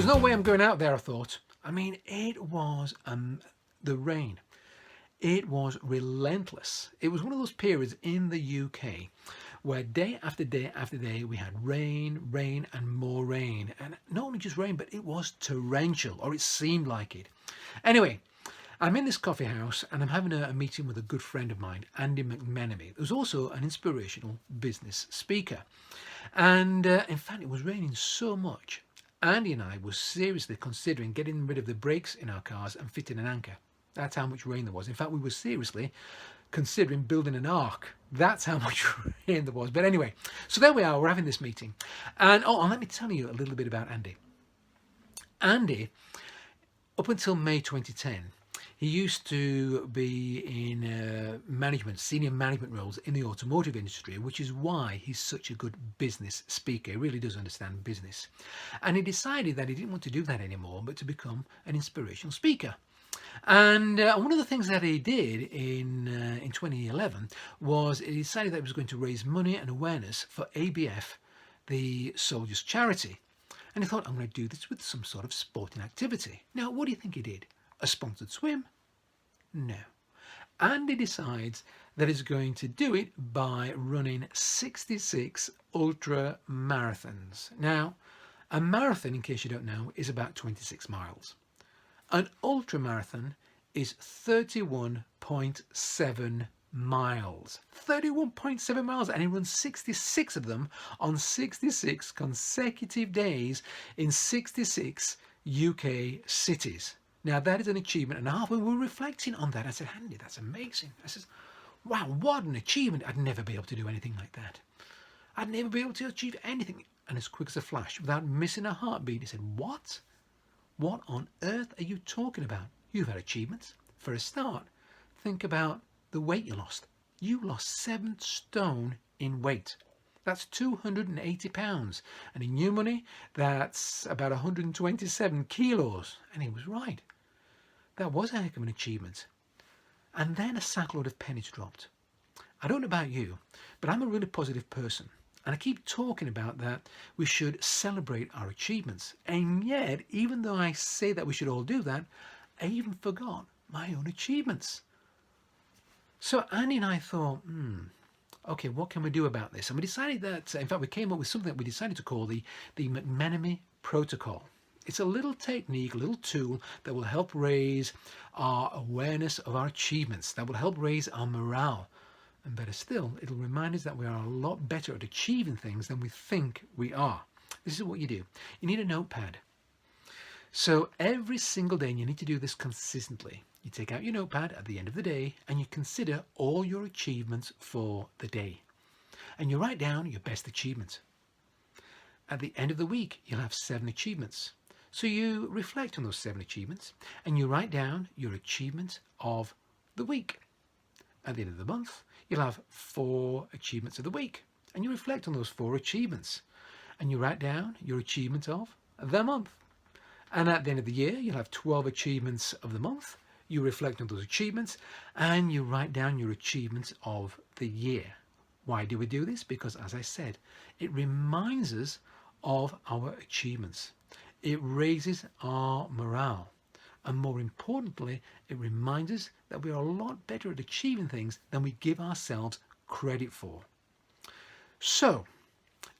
There's no way I'm going out there, I thought. I mean, it was the rain. It was relentless. It was one of those periods in the UK where day after day after day we had rain, rain and more rain. And not only just rain, but it was torrential, or it seemed like it. Anyway, I'm in this coffee house and I'm having a meeting with a good friend of mine, Andy McMenemy, who's also an inspirational business speaker. And in fact, it was raining so much, Andy and I were seriously considering getting rid of the brakes in our cars and fitting an anchor. That's how much rain there was. In fact, we were seriously considering building an ark. That's how much rain there was. But anyway, so there we are, we're having this meeting. And let me tell you a little bit about Andy. Andy, up until May 2010, he used to be in management, senior management roles in the automotive industry, which is why he's such a good business speaker. He really does understand business. And he decided that he didn't want to do that anymore, but to become an inspirational speaker. And one of the things that he did in 2011 was he decided that he was going to raise money and awareness for ABF, the soldiers' charity. And he thought, I'm going to do this with some sort of sporting activity. Now, what do you think he did? A sponsored swim? No. Andy decides that he's going to do it by running 66 ultra marathons. Now, a marathon, in case you don't know, is about 26 miles. An ultra marathon is 31.7 miles. 31.7 miles, and he runs 66 of them on 66 consecutive days in 66 UK cities. Now that is an achievement and a half. We were reflecting on that. I said, Andy, that's amazing. I said, wow, what an achievement. I'd never be able to do anything like that. I'd never be able to achieve anything. And as quick as a flash, without missing a heartbeat, he said, what? What on earth are you talking about? You've had achievements. For a start, think about the weight you lost. You lost 7 stone in weight. That's 280 pounds. And in new money, that's about 127 kilos. And he was right. That was a heck of an achievement. And then a sackload of pennies dropped. I don't know about you, but I'm a really positive person. And I keep talking about that we should celebrate our achievements. And yet, even though I say that we should all do that, I even forgot my own achievements. So Andy and I thought, okay, what can we do about this? And we decided that, in fact, we came up with something that we decided to call the McMenemy Protocol. It's a little technique, a little tool that will help raise our awareness of our achievements, that will help raise our morale. And better still, it'll remind us that we are a lot better at achieving things than we think we are. This is what you do. You need a notepad. So every single day, and you need to do this consistently, you take out your notepad at the end of the day and you consider all your achievements for the day. And you write down your best achievement. At the end of the week, you'll have 7 achievements. So you reflect on those 7 achievements and you write down your achievement of the week. At the end of the month, you'll have 4 achievements of the week. And you reflect on those 4 achievements. And you write down your achievement of the month. And at the end of the year, you'll have 12 achievements of the month. You reflect on those achievements and you write down your achievements of the year. Why do we do this? Because, as I said, it reminds us of our achievements. It raises our morale. And more importantly, it reminds us that we are a lot better at achieving things than we give ourselves credit for. So,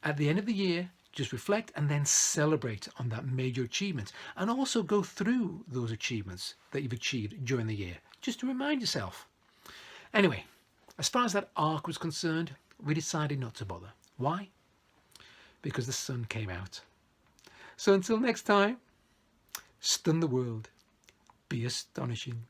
at the end of the year, just reflect and then celebrate on that major achievement. And also go through those achievements that you've achieved during the year, just to remind yourself. Anyway, as far as that ark was concerned, we decided not to bother. Why? Because the sun came out. So until next time, stun the world. Be astonishing.